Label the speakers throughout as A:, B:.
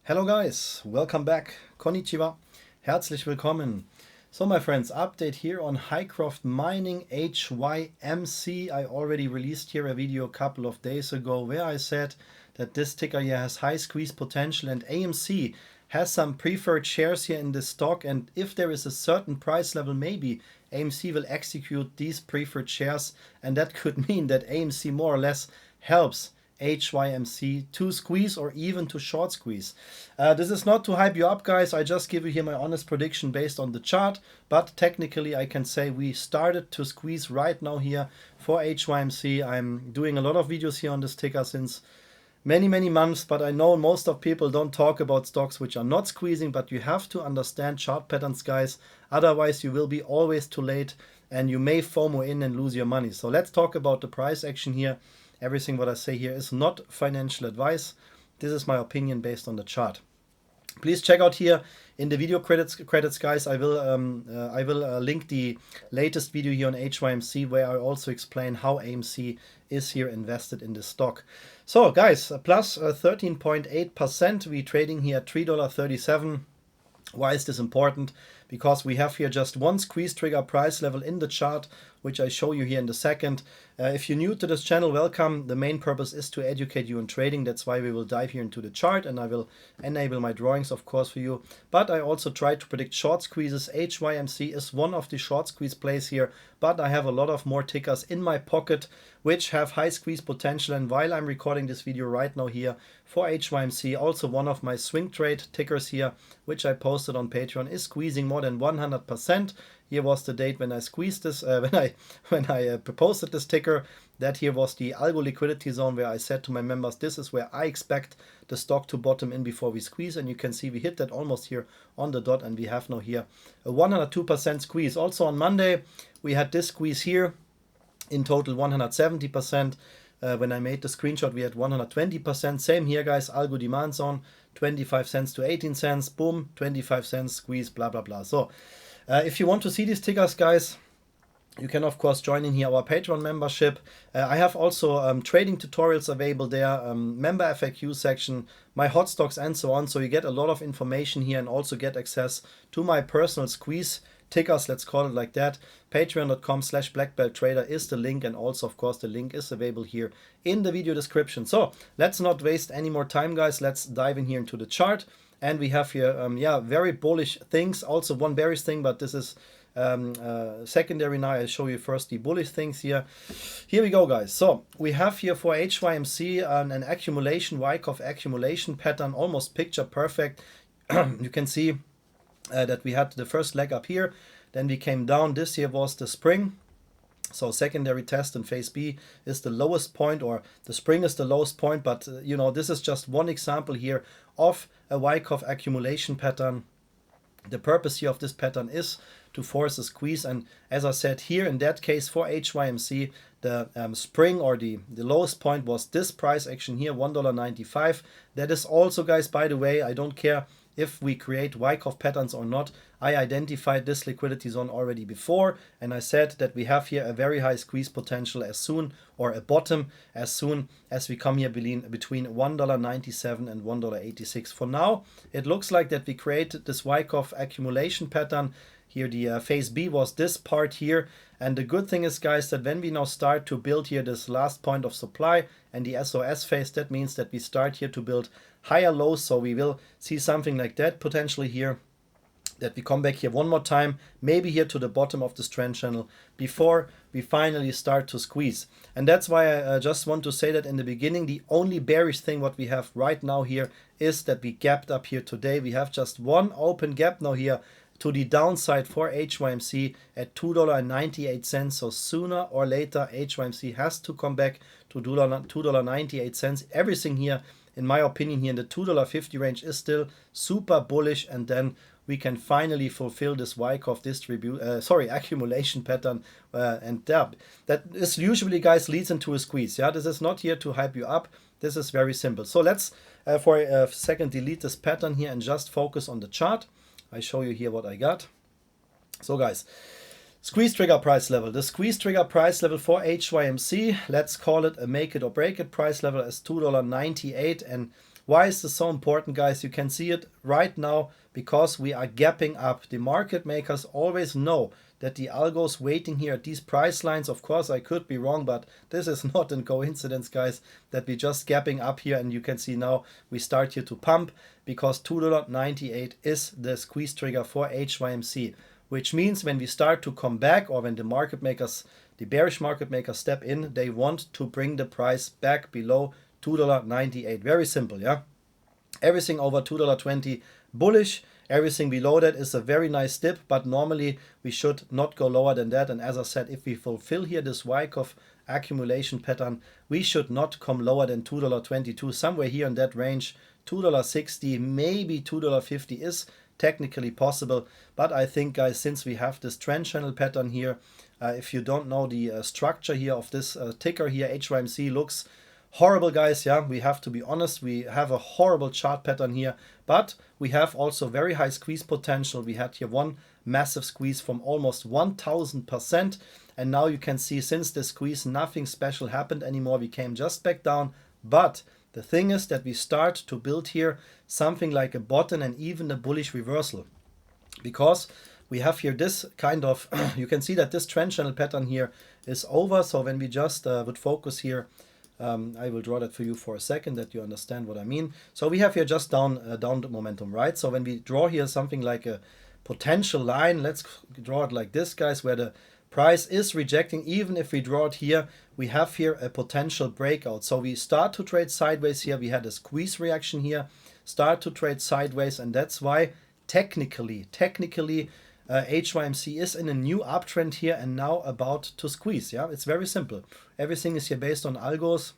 A: Hello guys, welcome back. Konnichiwa. Herzlich willkommen. So my friends, update here on Highcroft Mining HYMC. I already released here a video a couple of days ago where I said that this ticker here has high squeeze potential and AMC has some preferred shares here in this stock, and if there is a certain price level, maybe AMC will execute these preferred shares, and that could mean that AMC more or less helps HYMC to squeeze or even to short squeeze. This is not to hype you up, guys. I just give you here my honest prediction based on the chart, but technically I can say we started to squeeze right now here for HYMC. I'm doing a lot of videos here on this ticker since many months, but I know most of people don't talk about stocks which are not squeezing, but you have to understand chart patterns, guys. Otherwise you will be always too late and you may FOMO in and lose your money. So let's talk about the price action here. Everything what I say here is not financial advice. This is my opinion based on the chart. Please check out here in the video credits, guys. I will link the latest video here on HYMC where I also explain how AMC is here invested in this stock. So guys, plus 13.8%. We're trading here at $3.37. Why is this important? Because we have here just one squeeze trigger price level in the chart, which I show you here in a second. If you're new to this channel, welcome. The main purpose is to educate you in trading. That's why we will dive here into the chart, and I will enable my drawings, of course, for you. But I also try to predict short squeezes. HYMC is one of the short squeeze plays here, but I have a lot of more tickers in my pocket which have high squeeze potential. And while I'm recording this video right now here for HYMC, also one of my swing trade tickers here, which I posted on Patreon, is squeezing more than 100%. Here was the date when I squeezed this, when I posted this ticker. That here was the algo liquidity zone where I said to my members, this is where I expect the stock to bottom in before we squeeze. And you can see we hit that almost here on the dot, and we have now here a 102% squeeze. Also on Monday, we had this squeeze here, in total 170%. When I made the screenshot, we had 120%. Same here, guys, algo demand zone, 25 cents to 18 cents, boom, 25 cents squeeze, blah, blah, blah. So if you want to see these tickers, guys, you can of course join in here our Patreon membership. I have also trading tutorials available there, member FAQ section, my hot stocks and so on. So you get a lot of information here and also get access to my personal squeeze tickers, let's call it like that. Patreon.com/blackbelttrader is the link, and also of course the link is available here in the video description. So let's not waste any more time, guys. Let's dive in here into the chart. And we have here very bullish things, also one bearish thing, but this is secondary now. I'll show you first the bullish things here. Here we go, guys. So we have here for HYMC an accumulation, Wyckoff accumulation pattern, almost picture perfect. You can see that we had the first leg up here, then we came down. This here was the spring. So secondary test in phase B is the lowest point, or the spring is the lowest point, but you know, this is just one example here of a Wyckoff accumulation pattern. The purpose here of this pattern is to force a squeeze, and as I said here, in that case for HYMC, the spring or the lowest point was this price action here, $1.95. That is also, guys, by the way, I don't care if we create Wyckoff patterns or not. I identified this liquidity zone already before, and I said that we have here a very high squeeze potential as soon, or a bottom, as soon as we come here between $1.97 and $1.86. For now, it looks like that we created this Wyckoff accumulation pattern. Here the phase B was this part here, and the good thing is, guys, that when we now start to build here this last point of supply and the SOS phase, that means that we start here to build higher lows. So we will see something like that potentially here, that we come back here one more time, maybe here to the bottom of this trend channel before we finally start to squeeze. And that's why I just want to say that in the beginning, the only bearish thing what we have right now here is that we gapped up here today. We have just one open gap now here to the downside for HYMC at $2.98. So sooner or later HYMC has to come back to $2.98. Everything here, in my opinion, here in the $2.50 range is still super bullish, and then we can finally fulfill this Wyckoff accumulation pattern, and that is usually, guys, leads into a squeeze. Yeah, this is not here to hype you up. This is very simple. So let's for a second delete this pattern here and just focus on the chart. I show you here what I got. So, guys, squeeze trigger price level. The squeeze trigger price level for HYMC, let's call it a make it or break it price level, as $2.98. And Why is this so important, guys? You can see it right now because we are gapping up. The market makers always know that the algos waiting here at these price lines. Of course, I could be wrong, but this is not a coincidence, guys, that we just gapping up here. And you can see now we start here to pump because $2.98 is the squeeze trigger for HYMC, which means when we start to come back, or when the market makers, the bearish market makers step in, they want to bring the price back below $2.98. Very simple, yeah? Everything over $2.20 bullish. Everything below that is a very nice dip, but normally we should not go lower than that. And as I said, if we fulfill here this Wyckoff accumulation pattern, we should not come lower than $2.22. Somewhere here in that range, $2.60, maybe $2.50 is technically possible. But I think, guys, since we have this trend channel pattern here, if you don't know the structure here of this ticker here, HYMC looks horrible, guys. Yeah, we have to be honest. We have a horrible chart pattern here, but we have also very high squeeze potential. We had here one massive squeeze from almost 1000%. And now you can see since the squeeze, nothing special happened anymore. We came just back down. But the thing is that we start to build here something like a bottom and even a bullish reversal, because we have here this kind of, you can see that this trend channel pattern here is over. So when we just would focus here, I will draw that for you for a second that you understand what I mean. So we have here just down momentum, right? So when we draw here something like a potential line, let's draw it like this, guys, where the price is rejecting. Even if we draw it here, we have here a potential breakout. So we start to trade sideways here. We had a squeeze reaction here, start to trade sideways, and that's why technically HYMC is in a new uptrend here and now about to squeeze. Yeah, it's very simple. Everything is here based on algos.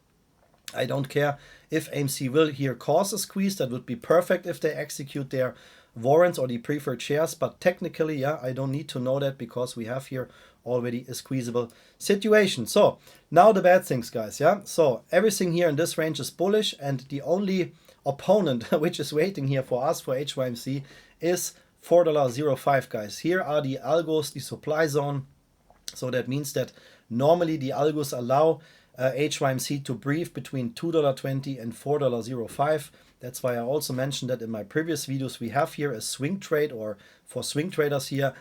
A: I don't care if AMC will here cause a squeeze. That would be perfect if they execute their warrants or the preferred shares, but technically, yeah, I don't need to know that because we have here already a squeezable situation. So now the bad things, guys. Yeah, so everything here in this range is bullish, and the only opponent which is waiting here for us for HYMC is $4.05, guys. Here are the algos, the supply zone. So that means that normally the algos allow HYMC to breathe between $2.20 and $4.05. That's why I also mentioned that in my previous videos. We have here a swing trade, or for swing traders here,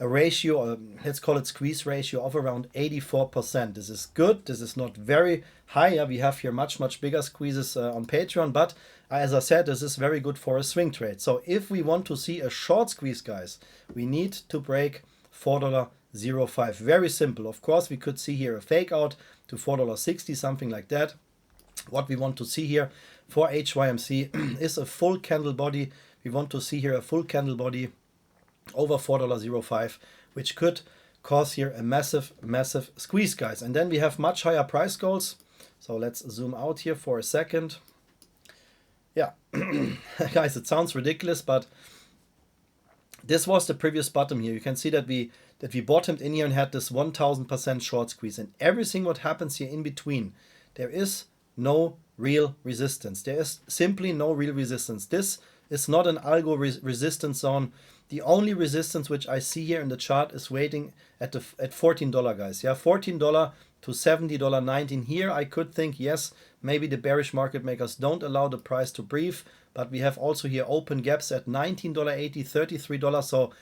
A: a ratio, or let's call it squeeze ratio, of around 84%. This is good. This is not very high. We have here much bigger squeezes on Patreon, but as I said, this is very good for a swing trade. So if we want to see a short squeeze, guys, we need to break $4.05. Very simple. Of course, we could see here a fake out to $4.60, something like that. What we want to see here for HYMC is a full candle body. We want to see here a full candle body over $4.05, which could cause here a massive squeeze, guys. And then we have much higher price goals. So let's zoom out here for a second. Yeah, guys, it sounds ridiculous, but this was the previous bottom here. You can see that we bottomed in here and had this 1000% short squeeze, and everything what happens here in between, there is no real resistance. There is simply no real resistance. This is not an algo resistance zone. The only resistance which I see here in the chart is waiting at $14, guys. Yeah, $14 to $70.19. Here I could think, yes, maybe the bearish market makers don't allow the price to breathe, but we have also here open gaps at $19.80, $33. So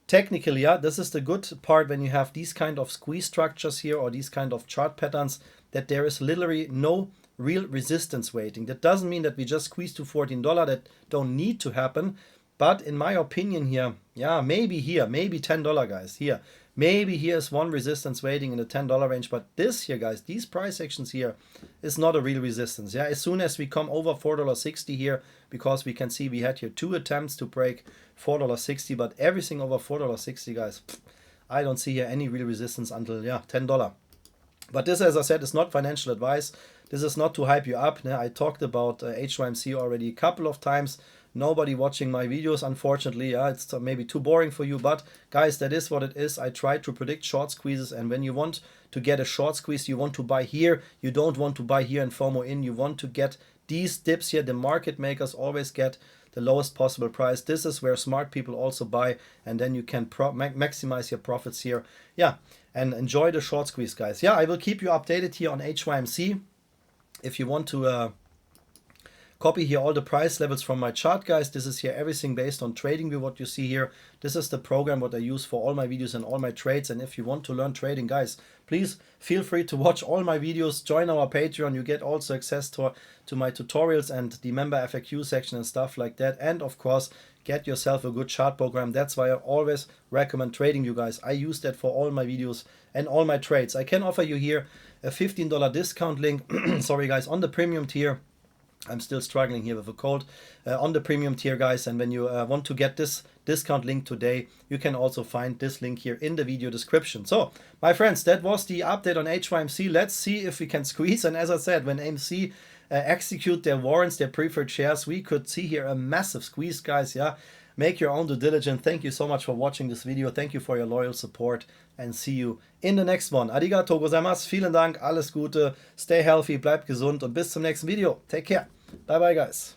A: technically, yeah, this is the good part when you have these kind of squeeze structures here, or these kind of chart patterns, that there is literally no real resistance waiting. That doesn't mean that we just squeeze to $14. That don't need to happen. But in my opinion here, yeah, maybe here, maybe $10, guys. Here, maybe here is one resistance waiting in the $10 range. But this here, guys, these price actions here is not a real resistance. Yeah, as soon as we come over $4.60 here, because we can see we had here 2 attempts to break $4.60, but everything over $4.60, guys, I don't see here any real resistance until, yeah, $10. But this, as I said, is not financial advice. This is not to hype you up. I talked about HYMC already a couple of times. Nobody watching my videos, unfortunately. Yeah, it's maybe too boring for you. But guys, that is what it is. I try to predict short squeezes. And when you want to get a short squeeze, you want to buy here. You don't want to buy here and FOMO in. You want to get these dips here. The market makers always get the lowest possible price. This is where smart people also buy. And then you can maximize your profits here. Yeah, and enjoy the short squeeze, guys. Yeah, I will keep you updated here on HYMC. If you want to copy here all the price levels from my chart, guys. This is here everything based on TradingView, what you see here. This is the program what I use for all my videos and all my trades. And if you want to learn trading, guys, please feel free to watch all my videos. Join our Patreon. You get also access to my tutorials and the member FAQ section and stuff like that. And of course, get yourself a good chart program. That's why I always recommend TradingView, guys. I use that for all my videos and all my trades. I can offer you here a $15 discount link. Sorry, guys, on the premium tier. I'm still struggling here with a cold. On the premium tier, guys, and when you want to get this discount link today, you can also find this link here in the video description. So, my friends, that was the update on HYMC. Let's see if we can squeeze. And as I said, when AMC execute their warrants, their preferred shares, we could see here a massive squeeze, guys. Yeah, make your own due diligence. Thank you so much for watching this video. Thank you for your loyal support and see you in the next one. Arigatou gozaimasu. Vielen Dank. Alles Gute. Stay healthy. Bleibt gesund und bis zum nächsten Video. Take care. Bye bye, guys.